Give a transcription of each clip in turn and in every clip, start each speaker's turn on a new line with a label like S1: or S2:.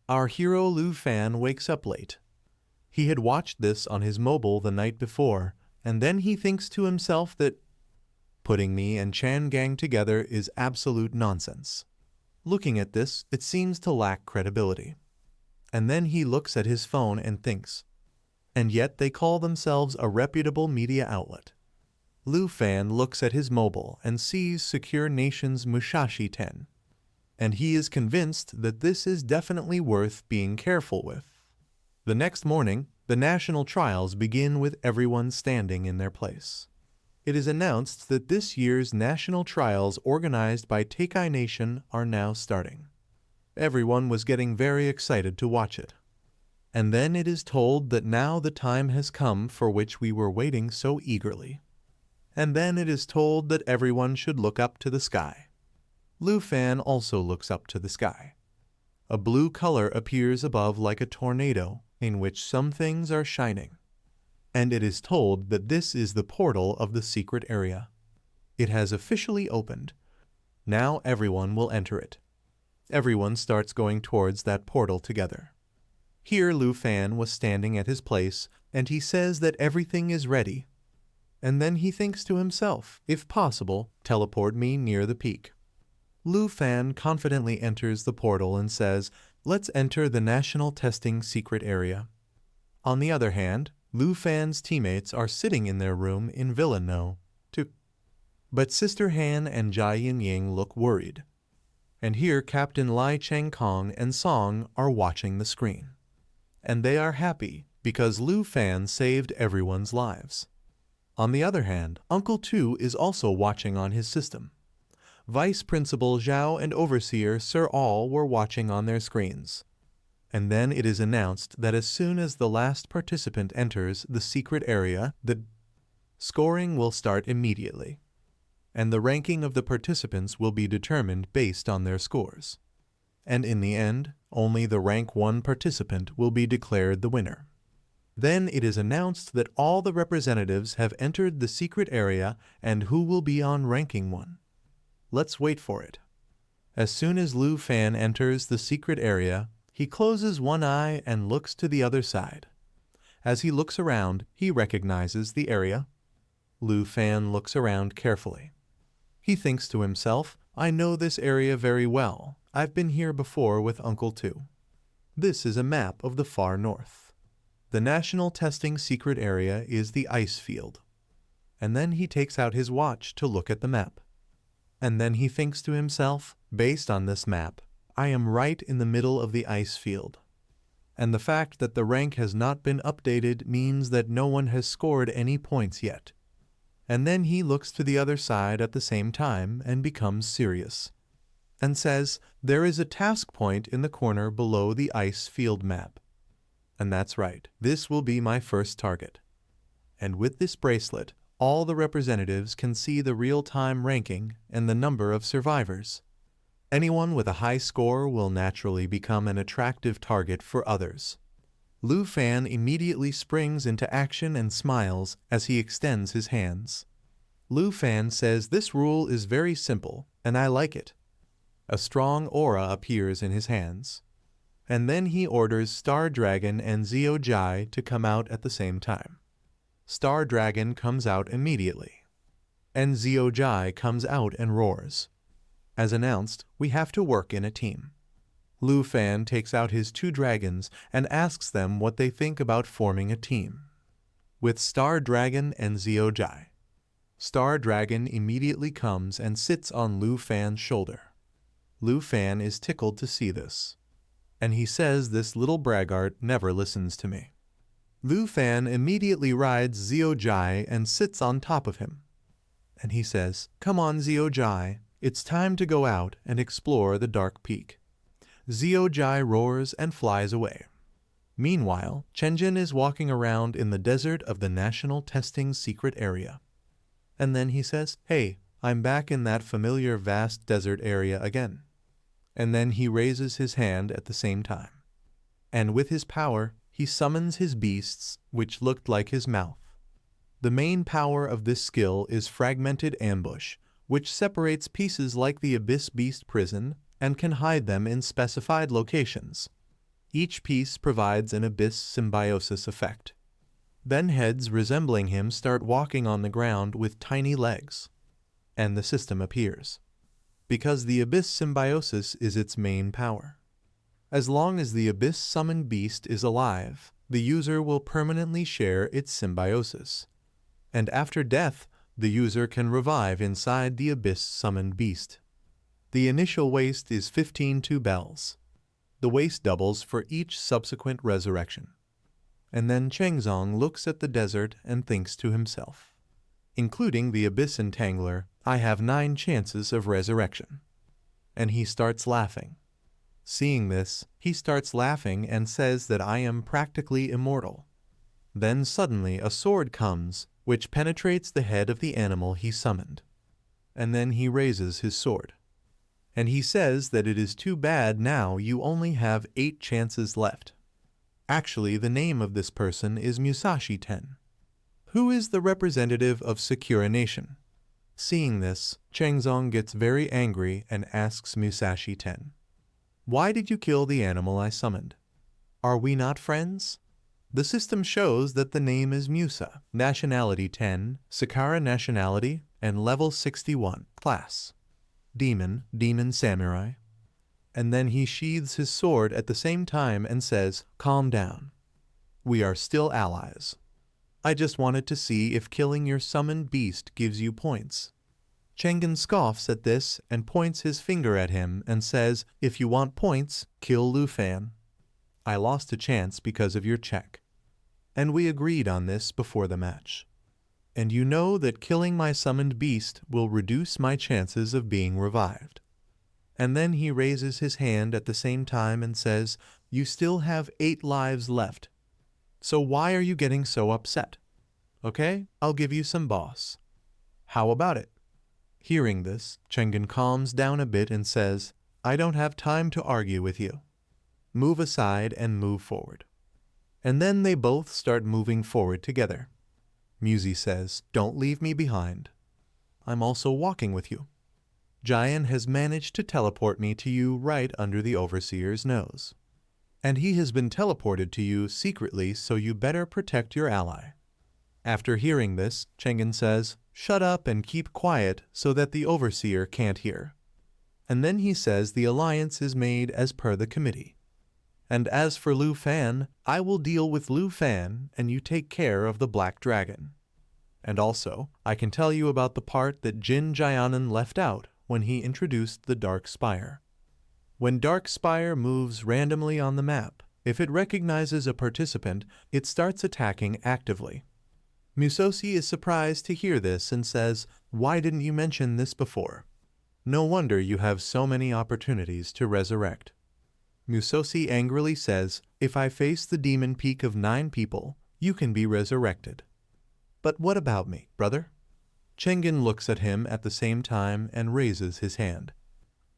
S1: Our hero Lu Fan wakes up late. He had watched this on his mobile the night before, and then he thinks to himself that putting me and Chan Gang together is absolute nonsense. Looking at this, it seems to lack credibility. And then he looks at his phone and thinks, and yet they call themselves a reputable media outlet. Lu Fan looks at his mobile and sees Secure Nation's Musashi 10. And he is convinced that this is definitely worth being careful with. The next morning, the national trials begin with everyone standing in their place. It is announced that this year's national trials organized by Takai Nation are now starting. Everyone was getting very excited to watch it. And then it is told that now the time has come for which we were waiting so eagerly. And then it is told that everyone should look up to the sky. Lu Fan also looks up to the sky. A blue color appears above like a tornado in which some things are shining. And it is told that this is the portal of the secret area. It has officially opened. Now everyone will enter it. Everyone starts going towards that portal together. Here Lu Fan was standing at his place, and he says that everything is ready. And then he thinks to himself, if possible, teleport me near the peak. Lu Fan confidently enters the portal and says, let's enter the national testing secret area. On the other hand, Lu Fan's teammates are sitting in their room in Villano, too. But Sister Han and Jai Yin Ying look worried. And here Captain Lai Cheng Kong and Xong are watching the screen. And they are happy because Lu Fan saved everyone's lives. On the other hand, Uncle Tu is also watching on his system. Vice Principal Zhao and Overseer Sir All were watching on their screens. And then it is announced that as soon as the last participant enters the secret area, the scoring will start immediately. And the ranking of the participants will be determined based on their scores. And in the end, only the rank 1 participant will be declared the winner. Then it is announced that all the representatives have entered the secret area and who will be on ranking 1. Let's wait for it. As soon as Lu Fan enters the secret area, he closes one eye and looks to the other side. As he looks around, he recognizes the area. Lu Fan looks around carefully. He thinks to himself, I know this area very well. I've been here before with Uncle Tu. This is a map of the far north. The national testing secret area is the ice field. And then he takes out his watch to look at the map. And then he thinks to himself, based on this map, I am right in the middle of the ice field. And the fact that the rank has not been updated means that no one has scored any points yet. And then he looks to the other side at the same time and becomes serious. And says, there is a task point in the corner below the ice field map. And that's right, this will be my first target. And with this bracelet, all the representatives can see the real-time ranking and the number of survivors. Anyone with a high score will naturally become an attractive target for others. Lu Fan immediately springs into action and smiles as he extends his hands. Lu Fan says this rule is very simple, and I like it. A strong aura appears in his hands. And then he orders Star Dragon and Zio Jai to come out at the same time. Star Dragon comes out immediately. And Zio Jai comes out and roars. As announced, we have to work in a team. Lu Fan takes out his 2 dragons and asks them what they think about forming a team. With Star Dragon and Zio Jai. Star Dragon immediately comes and sits on Lu Fan's shoulder. Lu Fan is tickled to see this. And he says this little braggart never listens to me. Lu Fan immediately rides Zio Jai and sits on top of him. And he says, come on Zio Jai, it's time to go out and explore the dark peak. Zio Jai roars and flies away. Meanwhile, Chen is walking around in the desert of the National Testing Secret Area. And then he says, hey, I'm back in that familiar vast desert area again. And then he raises his hand at the same time. And with his power, he summons his beasts, which looked like his mouth. The main power of this skill is Fragmented Ambush, which separates pieces like the Abyss Beast prison and can hide them in specified locations. Each piece provides an abyss symbiosis effect. Then heads resembling him start walking on the ground with tiny legs, and the system appears. Because the abyss symbiosis is its main power. As long as the abyss summoned beast is alive, the user will permanently share its symbiosis. And after death, the user can revive inside the abyss summoned beast. The initial waste is 15 bells. The waste doubles for each subsequent resurrection. And then Xong looks at the desert and thinks to himself, including the abyss entangler, I have 9 chances of resurrection. And he starts laughing. Seeing this, he starts laughing and says that I am practically immortal. Then suddenly a sword comes, which penetrates the head of the animal he summoned. And then he raises his sword. And he says that it is too bad now you only have 8 chances left. Actually, the name of this person is Musashi Chen, who is the representative of Secure Nation. Seeing this, Xong gets very angry and asks Musashi Chen, why did you kill the animal I summoned? Are we not friends? The system shows that the name is Musa, nationality 10, Sakara nationality, and level 61, class. Demon samurai. And then he sheathes his sword at the same time and says, calm down. We are still allies. I just wanted to see if killing your summoned beast gives you points. Xong scoffs at this and points his finger at him and says, if you want points, kill Lu Fan. I lost a chance because of your check. And we agreed on this before the match. And you know that killing my summoned beast will reduce my chances of being revived. And then he raises his hand at the same time and says, you still have 8 lives left. So why are you getting so upset? Okay, I'll give you some boss. How about it? Hearing this, Xong calms down a bit and says, I don't have time to argue with you. Move aside and move forward. And then they both start moving forward together. Musi says, don't leave me behind. I'm also walking with you. Jian has managed to teleport me to you right under the Overseer's nose. And he has been teleported to you secretly, so you better protect your ally. After hearing this, Xong says, shut up and keep quiet so that the Overseer can't hear. And then he says the alliance is made as per the committee. And as for Lu Fan, I will deal with Lu Fan and you take care of the Black Dragon. And also, I can tell you about the part that Jin Jianan left out when he introduced the Dark Spire. When Dark Spire moves randomly on the map, if it recognizes a participant, it starts attacking actively. Musashi is surprised to hear this and says, why didn't you mention this before? No wonder you have so many opportunities to resurrect. Musashi angrily says, if I face the demon peak of 9 people, you can be resurrected. But what about me, brother? Xong looks at him at the same time and raises his hand.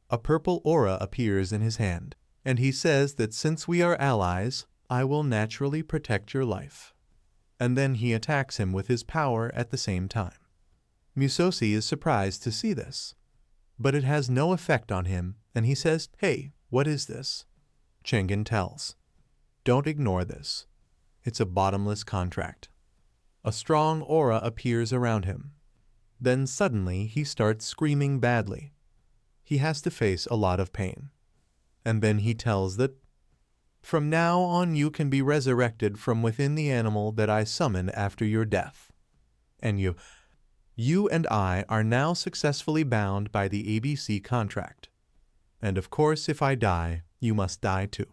S1: A purple aura appears in his hand, and he says that since we are allies, I will naturally protect your life. And then he attacks him with his power at the same time. Musashi is surprised to see this, but it has no effect on him, and he says, hey, what is this? Xong tells, don't ignore this. It's a bottomless contract. A strong aura appears around him. Then suddenly he starts screaming badly. He has to face a lot of pain. And then he tells that, from now on you can be resurrected from within the animal that I summon after your death. And you and I are now successfully bound by the ABC contract. And of course, if I die, you must die too.